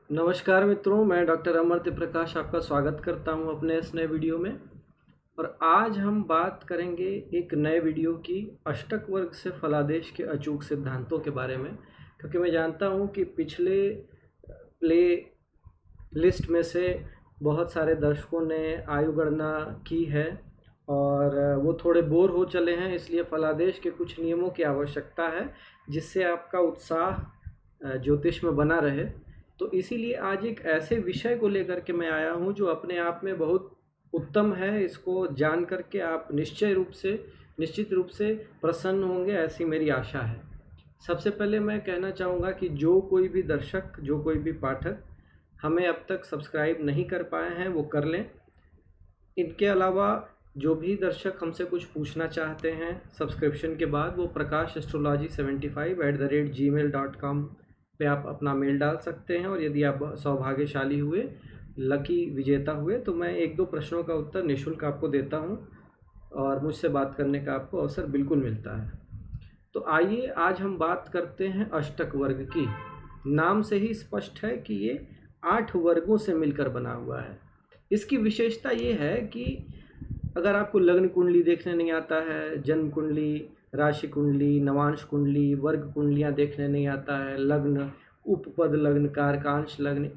नमस्कार मित्रों, मैं डॉक्टर अमर्त्य प्रकाश आपका स्वागत करता हूं अपने इस नए वीडियो में। और आज हम बात करेंगे एक नए वीडियो की अष्टक वर्ग से फलादेश के अचूक सिद्धांतों के बारे में, क्योंकि मैं जानता हूं कि पिछले प्ले लिस्ट में से बहुत सारे दर्शकों ने आयु गणना की है और वो थोड़े बोर हो चले हैं। इसलिए फलादेश के कुछ नियमों की आवश्यकता है जिससे आपका उत्साह ज्योतिष में बना रहे। तो इसीलिए आज एक ऐसे विषय को लेकर के मैं आया हूँ जो अपने आप में बहुत उत्तम है। इसको जान करके आप निश्चित रूप से प्रसन्न होंगे, ऐसी मेरी आशा है। सबसे पहले मैं कहना चाहूँगा कि जो कोई भी दर्शक, जो कोई भी पाठक हमें अब तक सब्सक्राइब नहीं कर पाए हैं वो कर लें। इनके अलावा जो भी दर्शक हमसे कुछ पूछना चाहते हैं सब्सक्रिप्शन के बाद, वो prakash.astrology75@gmail.com पे आप अपना मेल डाल सकते हैं। और यदि आप सौभाग्यशाली हुए, लकी विजेता हुए, तो मैं एक दो प्रश्नों का उत्तर निःशुल्क आपको देता हूं और मुझसे बात करने का आपको अवसर बिल्कुल मिलता है। तो आइए आज हम बात करते हैं अष्टक वर्ग की। नाम से ही स्पष्ट है कि ये 8 वर्गों से मिलकर बना हुआ है। इसकी विशेषता ये है कि अगर आपको लग्न कुंडली देखने नहीं आता है, जन्म कुंडली, राशि कुंडली, नवांश कुंडली, वर्ग कुंडलियाँ देखने नहीं आता है, लग्न, उपपद लग्न, कारकांश लग्न,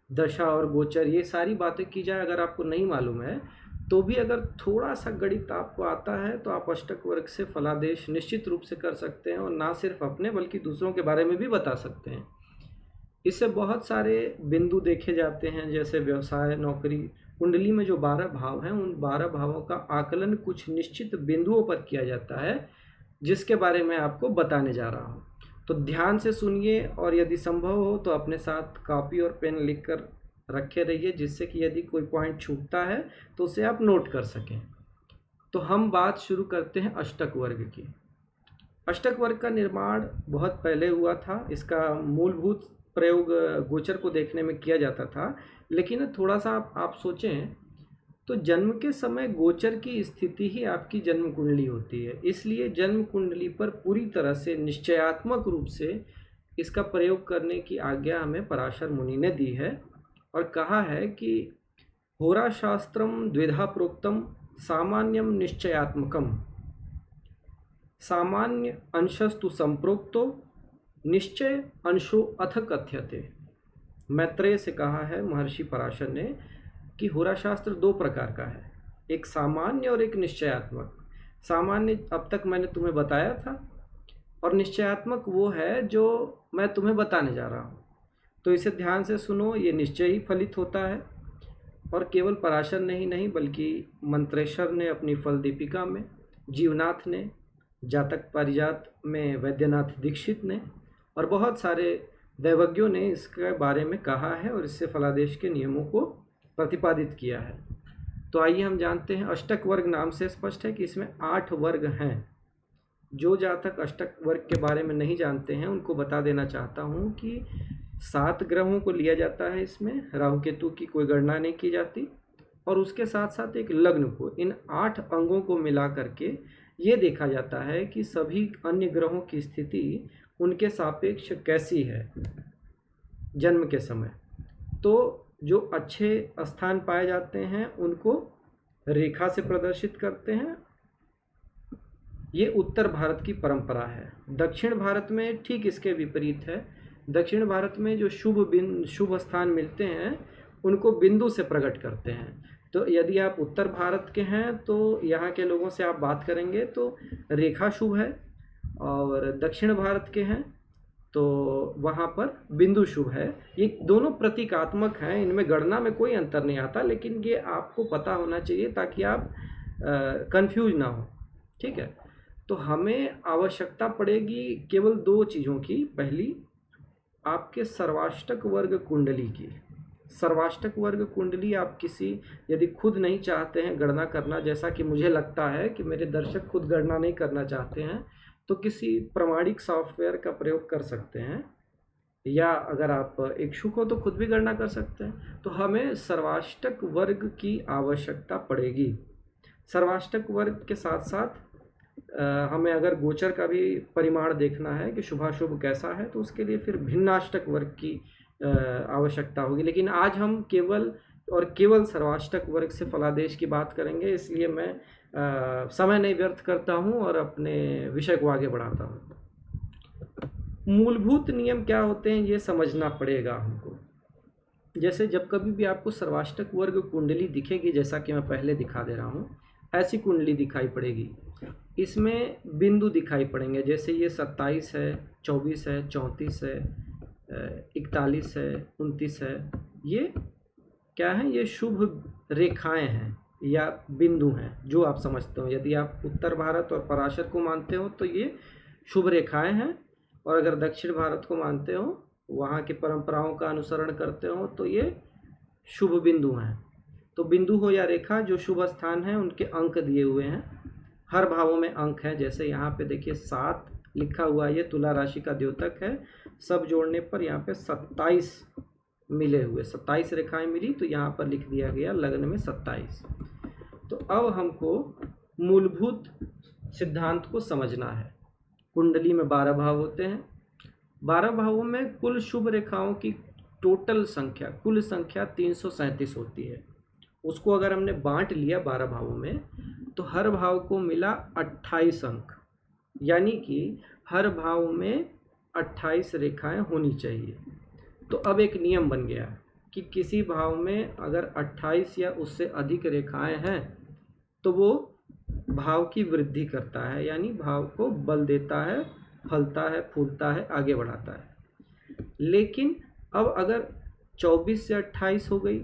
दशा और गोचर, ये सारी बातें की जाए, अगर आपको नहीं मालूम है तो भी अगर थोड़ा सा गणित आपको आता है तो आप अष्टक वर्ग से फलादेश निश्चित रूप से कर सकते हैं और ना सिर्फ अपने बल्कि दूसरों के बारे में भी बता सकते हैं। इससे बहुत सारे बिंदु देखे जाते हैं, जैसे व्यवसाय, नौकरी। कुंडली में जो 12 भाव हैं, उन 12 भावों का आकलन कुछ निश्चित बिंदुओं पर किया जाता है, जिसके बारे में आपको बताने जा रहा हूँ। तो ध्यान से सुनिए और यदि संभव हो तो अपने साथ कॉपी और पेन लिख कर रखे रहिए, जिससे कि यदि कोई पॉइंट छूटता है तो उसे आप नोट कर सकें। तो हम बात शुरू करते हैं अष्टक वर्ग की। अष्टक वर्ग का निर्माण बहुत पहले हुआ था। इसका मूलभूत प्रयोग गोचर को देखने में किया जाता था, लेकिन थोड़ा सा आप सोचें तो जन्म के समय गोचर की स्थिति ही आपकी जन्म कुंडली होती है। इसलिए जन्म कुंडली पर पूरी तरह से निश्चयात्मक रूप से इसका प्रयोग करने की आज्ञा हमें पराशर मुनि ने दी है और कहा है कि होरा शास्त्रम द्विधा प्रोक्तम सामान्यम निश्चयात्मकम, सामान्य अंशस्तु संप्रोक्तो निश्चय अंशो अथ कथ्यते। मैत्रेय से कहा है महर्षि पराशर ने कि होरा शास्त्र 2 प्रकार का है, एक सामान्य और एक निश्चयात्मक। सामान्य अब तक मैंने तुम्हें बताया था, और निश्चयात्मक वो है जो मैं तुम्हें बताने जा रहा हूँ। तो इसे ध्यान से सुनो, ये निश्चय ही फलित होता है। और केवल पराशर ने ही नहीं बल्कि मंत्रेश्वर ने अपनी फल दीपिका में, जीवनाथ ने जातक पारिजात में, वैद्यनाथ दीक्षित ने और बहुत सारे दैवज्ञों ने इसके बारे में कहा है और इससे फलादेश के नियमों को प्रतिपादित किया है। तो आइए हम जानते हैं। अष्टक वर्ग नाम से स्पष्ट है कि इसमें 8 वर्ग हैं। जो जातक अष्टक वर्ग के बारे में नहीं जानते हैं उनको बता देना चाहता हूँ कि 7 ग्रहों को लिया जाता है इसमें, राहु केतु की कोई गणना नहीं की जाती, और उसके साथ साथ एक लग्न को, इन 8 अंगों को मिला करके ये देखा जाता है कि सभी अन्य ग्रहों की स्थिति उनके सापेक्ष कैसी है जन्म के समय। तो जो अच्छे स्थान पाए जाते हैं उनको रेखा से प्रदर्शित करते हैं। ये उत्तर भारत की परंपरा है। दक्षिण भारत में ठीक इसके विपरीत है। दक्षिण भारत में जो शुभ स्थान मिलते हैं उनको बिंदु से प्रकट करते हैं। तो यदि आप उत्तर भारत के हैं तो यहाँ के लोगों से आप बात करेंगे तो रेखा शुभ है, और दक्षिण भारत के हैं तो वहाँ पर बिंदु शुभ है। ये दोनों प्रतीकात्मक हैं, इनमें गणना में कोई अंतर नहीं आता, लेकिन ये आपको पता होना चाहिए ताकि आप कंफ्यूज ना हो। ठीक है, तो हमें आवश्यकता पड़ेगी केवल 2 चीज़ों की। पहली, आपके सर्वाष्टक वर्ग कुंडली की। सर्वाष्टक वर्ग कुंडली आप यदि खुद नहीं चाहते हैं गणना करना, जैसा कि मुझे लगता है कि मेरे दर्शक खुद गणना नहीं करना चाहते हैं, तो किसी प्रमाणिक सॉफ्टवेयर का प्रयोग कर सकते हैं, या अगर आप इच्छुक हो तो खुद भी गणना कर सकते हैं। तो हमें सर्वाष्टक वर्ग की आवश्यकता पड़ेगी। सर्वाष्टक वर्ग के साथ साथ हमें अगर गोचर का भी परिमाण देखना है कि शुभाशुभ कैसा है, तो उसके लिए फिर भिन्नाष्टक वर्ग की आवश्यकता होगी। लेकिन आज हम केवल और केवल सर्वाष्टक वर्ग से फलादेश की बात करेंगे, इसलिए मैं समय नहीं व्यर्थ करता हूँ और अपने विषय को आगे बढ़ाता हूँ। मूलभूत नियम क्या होते हैं ये समझना पड़ेगा हमको। जैसे जब कभी भी आपको सर्वाष्टक वर्ग कुंडली दिखेगी, जैसा कि मैं पहले दिखा दे रहा हूँ, ऐसी कुंडली दिखाई पड़ेगी। इसमें बिंदु दिखाई पड़ेंगे, जैसे ये 27 है, 24 है, 34 है, 41 है, 29 है। ये क्या है? ये शुभ रेखाएं हैं या बिंदु हैं जो आप समझते हो। यदि आप उत्तर भारत और पराशर को मानते हो तो ये शुभ रेखाएं हैं, और अगर दक्षिण भारत को मानते हो, वहाँ की परंपराओं का अनुसरण करते हो, तो ये शुभ बिंदु हैं। तो बिंदु हो या रेखा, जो शुभ स्थान है उनके अंक दिए हुए हैं। हर भावों में अंक हैं। जैसे यहाँ पे देखिए 7 लिखा हुआ, ये तुला राशि का द्योतक है। सब जोड़ने पर यहाँ पे 27 मिले हुए, 27 रेखाएं मिली, तो यहाँ पर लिख दिया गया लग्न में 27। तो अब हमको मूलभूत सिद्धांत को समझना है। कुंडली में 12 भाव होते हैं। 12 भावों में कुल शुभ रेखाओं की टोटल संख्या, कुल संख्या 337 होती है। उसको अगर हमने बांट लिया 12 भावों में, तो हर भाव को मिला 28 अंक, यानी कि हर भाव में 28 रेखाएं होनी चाहिए। तो अब एक नियम बन गया कि किसी भाव में अगर 28 या उससे अधिक रेखाएं हैं तो वो भाव की वृद्धि करता है, यानी भाव को बल देता है, फलता है, फूलता है, आगे बढ़ाता है। लेकिन अब अगर 24 से 28 हो गई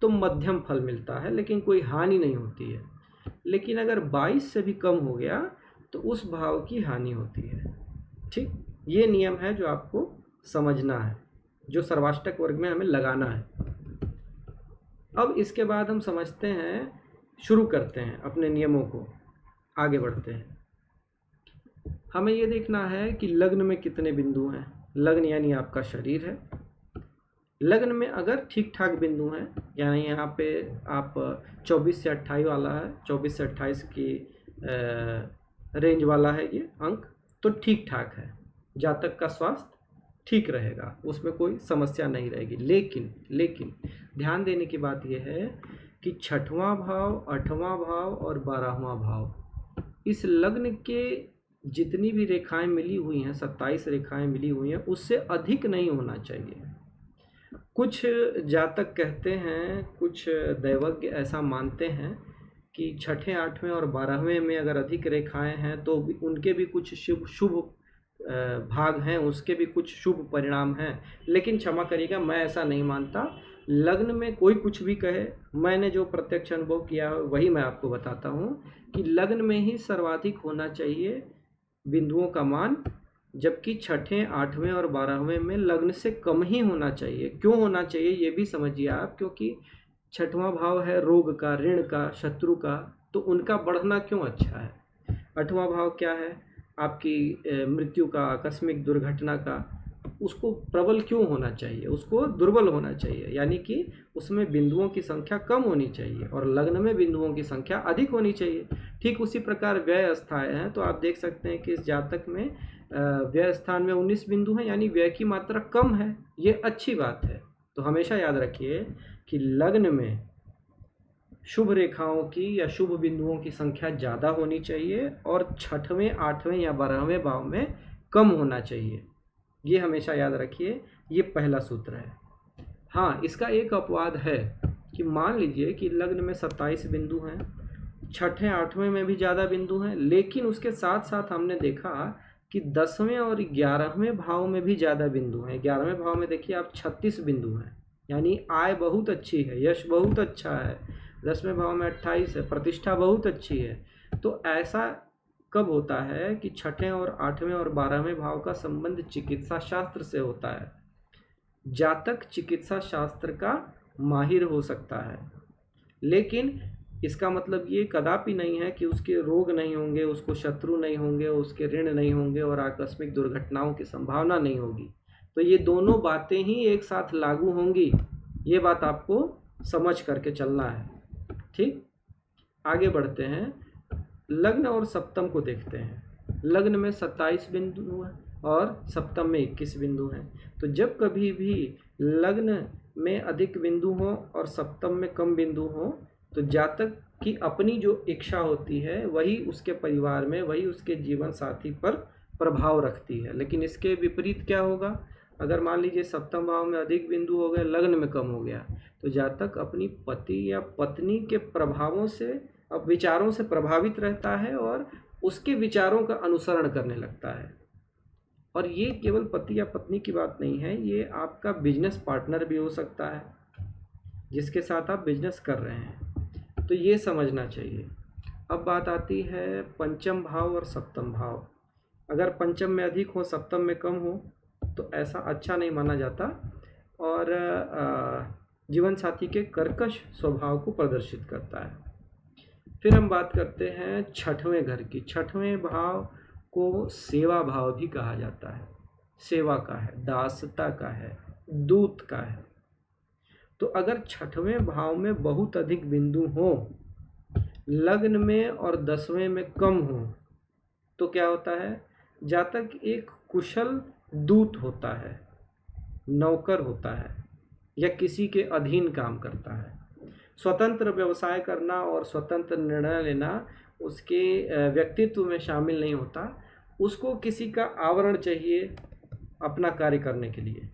तो मध्यम फल मिलता है, लेकिन कोई हानि नहीं होती है। लेकिन अगर 22 से भी कम हो गया तो उस भाव की हानि होती है। ठीक, ये नियम है जो आपको समझना है, जो सर्वाष्टक वर्ग में हमें लगाना है। अब इसके बाद हम समझते हैं, शुरू करते हैं अपने नियमों को, आगे बढ़ते हैं। हमें ये देखना है कि लग्न में कितने बिंदु हैं। लग्न यानी आपका शरीर है। लग्न में अगर ठीक ठाक बिंदु हैं, यानी यहाँ पे आप 24 से 28 वाला है, 24 से 28 की रेंज वाला है ये अंक, तो ठीक ठाक है। जातक का स्वास्थ्य ठीक रहेगा, उसमें कोई समस्या नहीं रहेगी। लेकिन ध्यान देने की बात यह है कि 6वां भाव, 8वां भाव और 12वां भाव, इस लग्न के जितनी भी रेखाएं मिली हुई हैं, 27 रेखाएं मिली हुई हैं, उससे अधिक नहीं होना चाहिए। कुछ जातक कहते हैं, कुछ दैवज्ञ ऐसा मानते हैं कि 6ठे, 8वें और 12वें में अगर अधिक रेखाएं हैं तो उनके भी कुछ शुभ भाग हैं, उसके भी कुछ शुभ परिणाम हैं। लेकिन क्षमा करिएगा, मैं ऐसा नहीं मानता। लग्न में कोई कुछ भी कहे, मैंने जो प्रत्यक्ष अनुभव किया है वही मैं आपको बताता हूँ कि लग्न में ही सर्वाधिक होना चाहिए बिंदुओं का मान, जबकि 6ठे, 8वें और 12वें में लग्न से कम ही होना चाहिए। क्यों होना चाहिए ये भी समझिए आप, क्योंकि 6वां भाव है रोग का, ऋण का, शत्रु का, तो उनका बढ़ना क्यों अच्छा है। 8वां भाव क्या है? आपकी मृत्यु का, आकस्मिक दुर्घटना का, उसको प्रबल क्यों होना चाहिए, उसको दुर्बल होना चाहिए, यानी कि उसमें बिंदुओं की संख्या कम होनी चाहिए और लग्न में बिंदुओं की संख्या अधिक होनी चाहिए। ठीक उसी प्रकार व्यय स्थान हैं, तो आप देख सकते हैं कि इस जातक में व्यय स्थान में 19 बिंदु हैं, यानी व्यय की मात्रा कम है। ये अच्छी बात है। तो हमेशा याद रखिए कि लग्न में शुभ रेखाओं की या शुभ बिंदुओं की संख्या ज़्यादा होनी चाहिए और 6ठवें, 8वें या 12वें भाव में कम होना चाहिए। ये हमेशा याद रखिए, ये पहला सूत्र है। हाँ, इसका एक अपवाद है कि मान लीजिए कि लग्न में 27 बिंदु हैं, 6ठे, 8वें में भी ज़्यादा बिंदु हैं, लेकिन उसके साथ साथ हमने देखा कि 10वें और 11वें भाव में भी ज़्यादा बिंदु हैं। 11वें भाव में देखिए आप 36 बिंदु हैं, यानी आय बहुत अच्छी है, यश बहुत अच्छा है। 10वें भाव में 28 है, प्रतिष्ठा बहुत अच्छी है। तो ऐसा कब होता है कि 6ठे और 8वें और 12वें भाव का संबंध चिकित्सा शास्त्र से होता है। जातक चिकित्सा शास्त्र का माहिर हो सकता है, लेकिन इसका मतलब ये कदापि नहीं है कि उसके रोग नहीं होंगे, उसको शत्रु नहीं होंगे, उसके ऋण नहीं होंगे और आकस्मिक दुर्घटनाओं की संभावना नहीं होगी। तो ये दोनों बातें ही एक साथ लागू होंगी, ये बात आपको समझ करके चलना है। ठीक, आगे बढ़ते हैं। लग्न और सप्तम को देखते हैं। लग्न में 27 बिंदु हैं और सप्तम में 21 बिंदु हैं। तो जब कभी भी लग्न में अधिक बिंदु हो और सप्तम में कम बिंदु हो तो जातक की अपनी जो इच्छा होती है वही उसके परिवार में, वही उसके जीवन साथी पर प्रभाव रखती है। लेकिन इसके विपरीत क्या होगा, अगर मान लीजिए सप्तम भाव में अधिक बिंदु हो गए, लग्न में कम हो गया, तो जातक अपनी पति या पत्नी के प्रभावों से, अब विचारों से प्रभावित रहता है और उसके विचारों का अनुसरण करने लगता है। और ये केवल पति या पत्नी की बात नहीं है, ये आपका बिजनेस पार्टनर भी हो सकता है जिसके साथ आप बिजनेस कर रहे हैं। तो ये समझना चाहिए। अब बात आती है पंचम भाव और सप्तम भाव। अगर पंचम में अधिक हो, सप्तम में कम हो तो ऐसा अच्छा नहीं माना जाता और जीवन साथी के कर्कश स्वभाव को प्रदर्शित करता है। फिर हम बात करते हैं छठवें घर की। छठवें भाव को सेवा भाव भी कहा जाता है। सेवा का है, दासता का है, दूत का है। तो अगर छठवें भाव में बहुत अधिक बिंदु हो, लग्न में और 10वें में कम हो, तो क्या होता है, जातक एक कुशल दूत होता है, नौकर होता है या किसी के अधीन काम करता है। स्वतंत्र व्यवसाय करना और स्वतंत्र निर्णय लेना उसके व्यक्तित्व में शामिल नहीं होता। उसको किसी का आवरण चाहिए अपना कार्य करने के लिए,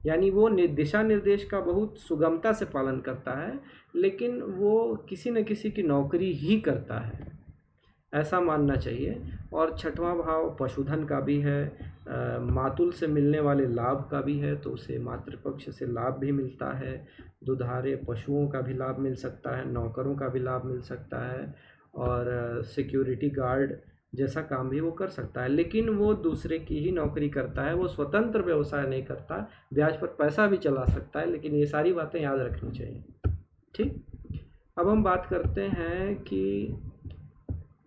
यानी वो दिशा निर्देश का बहुत सुगमता से पालन करता है, लेकिन वो किसी न किसी की नौकरी ही करता है, ऐसा मानना चाहिए। और छठवां भाव पशुधन का भी है, मातुल से मिलने वाले लाभ का भी है, तो उसे मातृपक्ष से लाभ भी मिलता है, दुधारे पशुओं का भी लाभ मिल सकता है, नौकरों का भी लाभ मिल सकता है और सिक्योरिटी गार्ड जैसा काम भी वो कर सकता है। लेकिन वो दूसरे की ही नौकरी करता है, वो स्वतंत्र व्यवसाय नहीं करता, ब्याज पर पैसा भी चला सकता है। लेकिन ये सारी बातें याद रखनी चाहिए। ठीक, अब हम बात करते हैं कि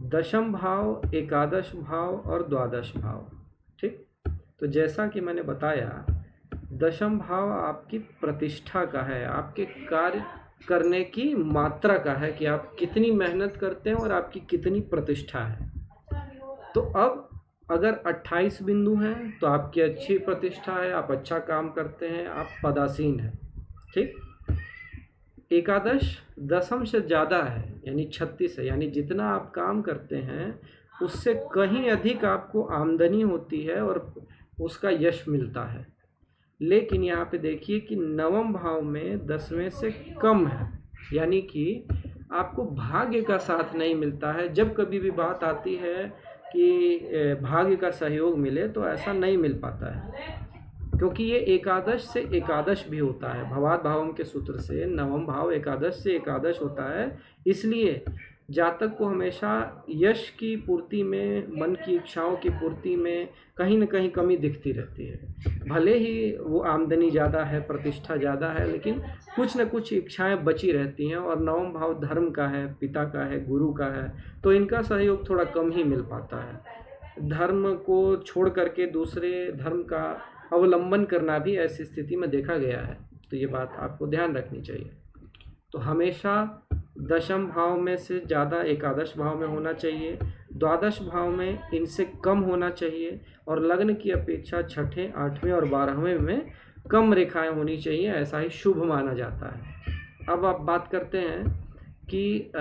दशम भाव, एकादश भाव और द्वादश भाव। ठीक, तो जैसा कि मैंने बताया, दशम भाव आपकी प्रतिष्ठा का है, आपके कार्य करने की मात्रा का है कि आप कितनी मेहनत करते हैं और आपकी कितनी प्रतिष्ठा है। तो अब अगर 28 बिंदु हैं तो आपकी अच्छी प्रतिष्ठा है, आप अच्छा काम करते हैं, आप पदासीन हैं। ठीक, एकादश दशम से ज़्यादा है यानी 36 है, यानी जितना आप काम करते हैं उससे कहीं अधिक आपको आमदनी होती है और उसका यश मिलता है। लेकिन यहाँ पे देखिए कि नवम भाव में 10वें से कम है, यानी कि आपको भाग्य का साथ नहीं मिलता है। जब कभी भी बात आती है कि भाग्य का सहयोग मिले तो ऐसा नहीं मिल पाता है, क्योंकि ये एकादश से एकादश भी होता है। भवाद भावम के सूत्र से नवम भाव एकादश से एकादश होता है। इसलिए जातक को हमेशा यश की पूर्ति में, मन की इच्छाओं की पूर्ति में कहीं न कहीं कमी दिखती रहती है। भले ही वो आमदनी ज़्यादा है, प्रतिष्ठा ज़्यादा है, लेकिन कुछ न कुछ इच्छाएं बची रहती हैं। और नवम भाव धर्म का है, पिता का है, गुरु का है, तो इनका सहयोग थोड़ा कम ही मिल पाता है। धर्म को छोड़ करके दूसरे धर्म का अवलंबन करना भी ऐसी स्थिति में देखा गया है। तो ये बात आपको ध्यान रखनी चाहिए। तो हमेशा दशम भाव में से ज़्यादा एकादश भाव में होना चाहिए, द्वादश भाव में इनसे कम होना चाहिए, और लग्न की अपेक्षा छठे, 8वें और 12वें में कम रेखाएं होनी चाहिए, ऐसा ही शुभ माना जाता है। अब आप बात करते हैं कि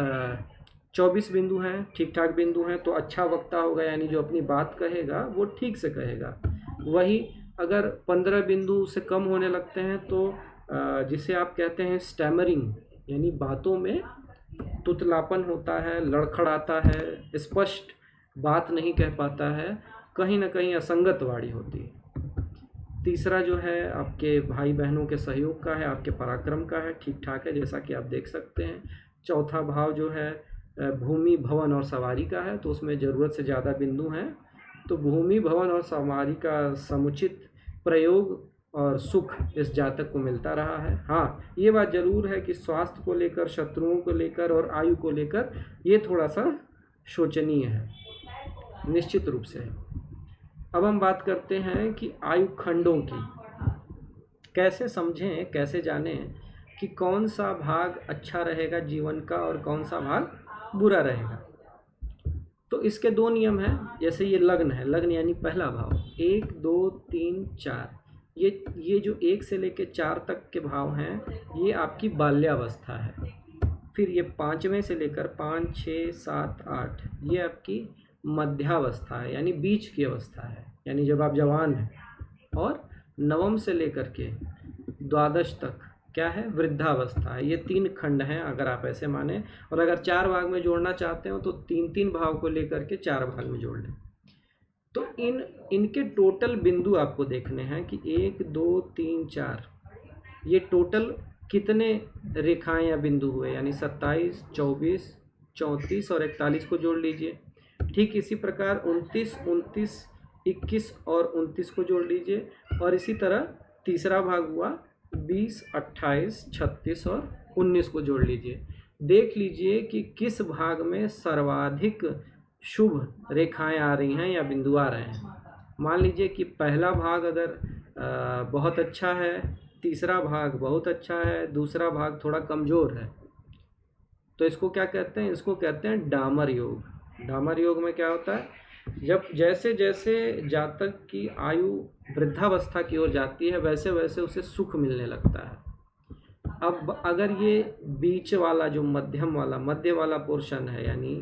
24 बिंदु हैं, ठीक ठाक बिंदु हैं, तो अच्छा वक्ता होगा, यानी जो अपनी बात कहेगा वो ठीक से कहेगा। वही अगर 15 बिंदु से कम होने लगते हैं तो जिसे आप कहते हैं स्टैमरिंग, यानी बातों में तुतलापन होता है, लड़खड़ाता है, स्पष्ट बात नहीं कह पाता है, कहीं ना कहीं असंगत वाणी होती है। तीसरा जो है आपके भाई बहनों के सहयोग का है, आपके पराक्रम का है, ठीक ठाक है, जैसा कि आप देख सकते हैं। चौथा भाव जो है भूमि, भवन और सवारी का है, तो उसमें ज़रूरत से ज़्यादा बिंदु हैं। तो भूमि, भवन और सवारी का समुचित प्रयोग और सुख इस जातक को मिलता रहा है। हाँ, ये बात जरूर है कि स्वास्थ्य को लेकर, शत्रुओं को लेकर और आयु को लेकर ये थोड़ा सा शोचनीय है, निश्चित रूप से। अब हम बात करते हैं कि आयु खंडों की। कैसे समझें, कैसे जानें कि कौन सा भाग अच्छा रहेगा जीवन का और कौन सा भाग बुरा रहेगा। तो इसके दो नियम हैं। जैसे ये लग्न है, लग्न यानी पहला भाव, 1 2 3 4, ये जो 1 से लेके 4 तक के भाव हैं, ये आपकी बाल्यावस्था है। फिर ये 5वें से लेकर 5, 6, 7, 8 ये आपकी मध्यावस्था है, यानी बीच की अवस्था है, यानी जब आप जवान हैं। और 9वीं से लेकर के 12 तक क्या है, वृद्धावस्था है। ये 3 खंड हैं अगर आप ऐसे माने। और अगर 4 भाग में जोड़ना चाहते हो तो 3-3 भाव को लेकर के 4 भाग में जोड़ लें। तो इनके टोटल बिंदु आपको देखने हैं कि 1, 2, 3, 4 ये टोटल कितने रेखाएं या बिंदु हुए, यानी 27, 24, 34 और 41 को जोड़ लीजिए। ठीक इसी प्रकार 29, 21 और 29 को जोड़ लीजिए। और इसी तरह तीसरा भाग हुआ 20, 28, 36 और 19 को जोड़ लीजिए। देख लीजिए कि किस भाग में सर्वाधिक शुभ रेखाएं आ रही हैं या बिंदु आ रहे हैं। मान लीजिए कि पहला भाग अगर बहुत अच्छा है, तीसरा भाग बहुत अच्छा है, दूसरा भाग थोड़ा कमज़ोर है, तो इसको क्या कहते हैं, इसको कहते हैं डामर योग। डामर योग में क्या होता है, जब जैसे जैसे जातक की आयु वृद्धावस्था की ओर जाती है वैसे वैसे उसे सुख मिलने लगता है। अब अगर ये बीच वाला जो मध्य वाला पोर्शन है, यानी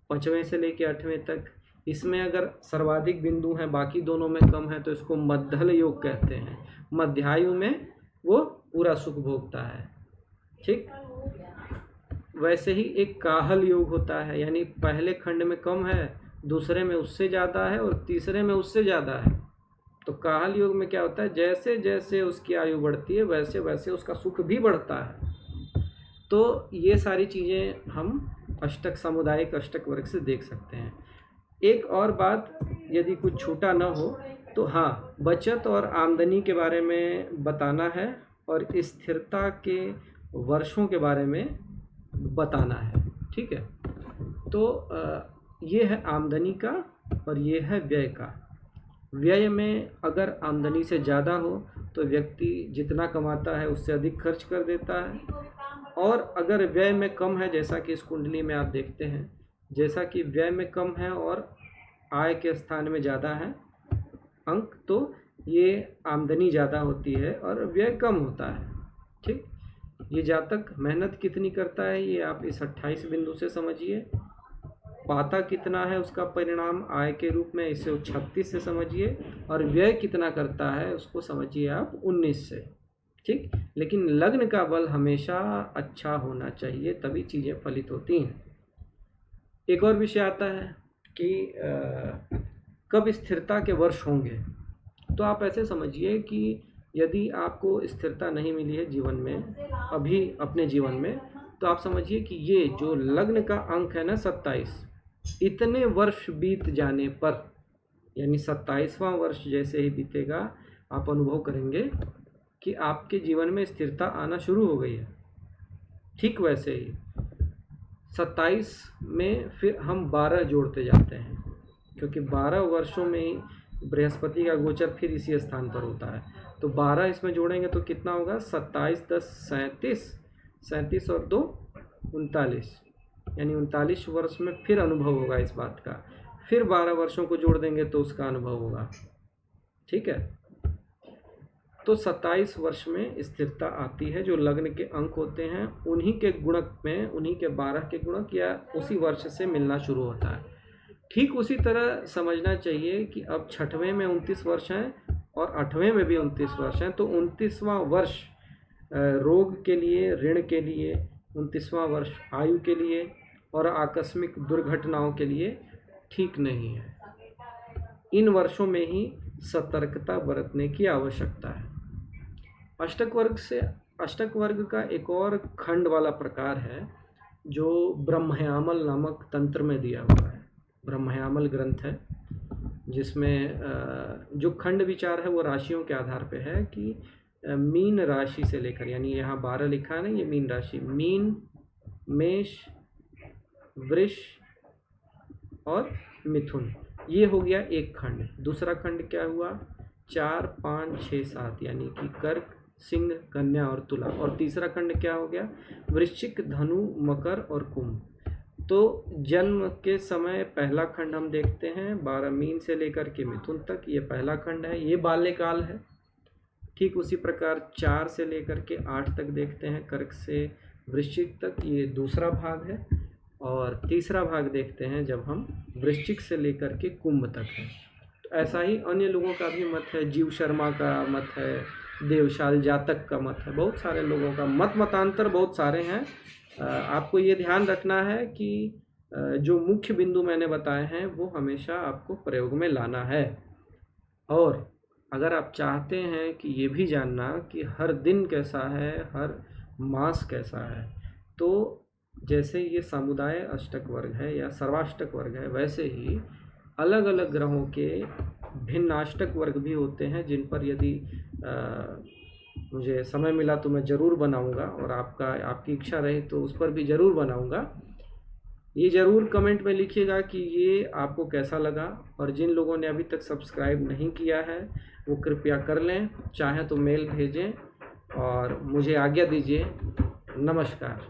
5वें से लेकर 8वें तक, इसमें अगर सर्वाधिक बिंदु हैं, बाकी दोनों में कम है, तो इसको मध्यल योग कहते हैं। मध्यायु में वो पूरा सुख भोगता है। ठीक, वैसे ही एक काहल योग होता है, यानी पहले खंड में कम है, दूसरे में उससे ज़्यादा है और तीसरे में उससे ज़्यादा है। तो काहल योग में क्या होता है, जैसे जैसे उसकी आयु बढ़ती है वैसे वैसे उसका सुख भी बढ़ता है। तो ये सारी चीज़ें हम अष्टक सामुदायिक अष्टक वर्ग से देख सकते हैं। एक और बात, यदि कुछ छूटा ना हो तो हाँ, बचत और आमदनी के बारे में बताना है और स्थिरता के वर्षों के बारे में बताना है। ठीक है, तो ये है आमदनी का और ये है व्यय का। व्यय में अगर आमदनी से ज़्यादा हो तो व्यक्ति जितना कमाता है उससे अधिक खर्च कर देता है, और अगर व्यय में कम है, जैसा कि इस कुंडली में आप देखते हैं, जैसा कि व्यय में कम है और आय के स्थान में ज़्यादा है अंक, तो ये आमदनी ज़्यादा होती है और व्यय कम होता है। ठीक, ये जातक मेहनत कितनी करता है ये आप इस 28 बिंदु से समझिए। पाता कितना है उसका परिणाम आय के रूप में, इसे 36 से समझिए। और व्यय कितना करता है उसको समझिए आप 19 से। ठीक, लेकिन लग्न का बल हमेशा अच्छा होना चाहिए, तभी चीज़ें फलित होती हैं। एक और विषय आता है कि कब स्थिरता के वर्ष होंगे। तो आप ऐसे समझिए कि यदि आपको स्थिरता नहीं मिली है जीवन में, अभी अपने जीवन में, तो आप समझिए कि ये जो लग्न का अंक है ना 27, इतने वर्ष बीत जाने पर, यानी 27वां वर्ष जैसे ही बीतेगा, आप अनुभव करेंगे कि आपके जीवन में स्थिरता आना शुरू हो गई है। ठीक वैसे ही 27 में फिर हम 12 जोड़ते जाते हैं, क्योंकि 12 वर्षों में ही बृहस्पति का गोचर फिर इसी स्थान पर होता है। तो 12 इसमें जोड़ेंगे तो कितना होगा, 27, 10, 37, 37 और 2 39, यानी 39 वर्ष में फिर अनुभव होगा इस बात का। फिर 12 वर्षों को जोड़ देंगे तो उसका अनुभव होगा। ठीक है, तो 27 वर्ष में स्थिरता आती है। जो लग्न के अंक होते हैं उन्हीं के गुणक में, उन्हीं के 12 के गुणक या उसी वर्ष से मिलना शुरू होता है। ठीक उसी तरह समझना चाहिए कि अब 6वें में 29 वर्ष हैं और 8वें में भी 29 वर्ष हैं, तो 29वां वर्ष रोग के लिए, ऋण के लिए, 29वां वर्ष आयु के लिए और आकस्मिक दुर्घटनाओं के लिए ठीक नहीं है। इन वर्षों में ही सतर्कता बरतने की आवश्यकता है। अष्टक वर्ग का एक और खंड वाला प्रकार है जो ब्रह्मयामल नामक तंत्र में दिया हुआ है। ब्रह्मयामल ग्रंथ है जिसमें जो खंड विचार है वो राशियों के आधार पे है कि मीन राशि से लेकर, यानी यहाँ 12 लिखा है ना, ये मीन राशि, मीन, मेष, वृष और मिथुन, ये हो गया एक खंड। दूसरा खंड क्या हुआ, 4, 5, 6, 7, यानी कि कर्क, सिंह, कन्या और तुला। और तीसरा खंड क्या हो गया, वृश्चिक, धनु, मकर और कुंभ। तो जन्म के समय पहला खंड हम देखते हैं 12 मीन से लेकर के मिथुन तक, ये पहला खंड है, ये बाल्यकाल है। ठीक उसी प्रकार 4 से लेकर के 8 तक देखते हैं, कर्क से वृश्चिक तक, ये दूसरा भाग है। और तीसरा भाग देखते हैं जब हम वृश्चिक से लेकर के कुंभ तक है। तो ऐसा ही अन्य लोगों का भी मत है, जीव शर्मा का मत है, देवशाल जातक का मत है, बहुत सारे लोगों का मतांतर बहुत सारे हैं। आपको ये ध्यान रखना है कि जो मुख्य बिंदु मैंने बताए हैं वो हमेशा आपको प्रयोग में लाना है। और अगर आप चाहते हैं कि ये भी जानना कि हर दिन कैसा है, हर मास कैसा है, तो जैसे ये समुदाय अष्टक वर्ग है या सर्वाष्टक वर्ग है, वैसे ही अलग अलग ग्रहों के भिन्नाष्टक वर्ग भी होते हैं, जिन पर यदि मुझे समय मिला तो मैं ज़रूर बनाऊंगा, और आपकी इच्छा रही तो उस पर भी ज़रूर बनाऊंगा। ये ज़रूर कमेंट में लिखिएगा कि ये आपको कैसा लगा, और जिन लोगों ने अभी तक सब्सक्राइब नहीं किया है वो कृपया कर लें, चाहें तो मेल भेजें और मुझे आज्ञा दीजिए। नमस्कार।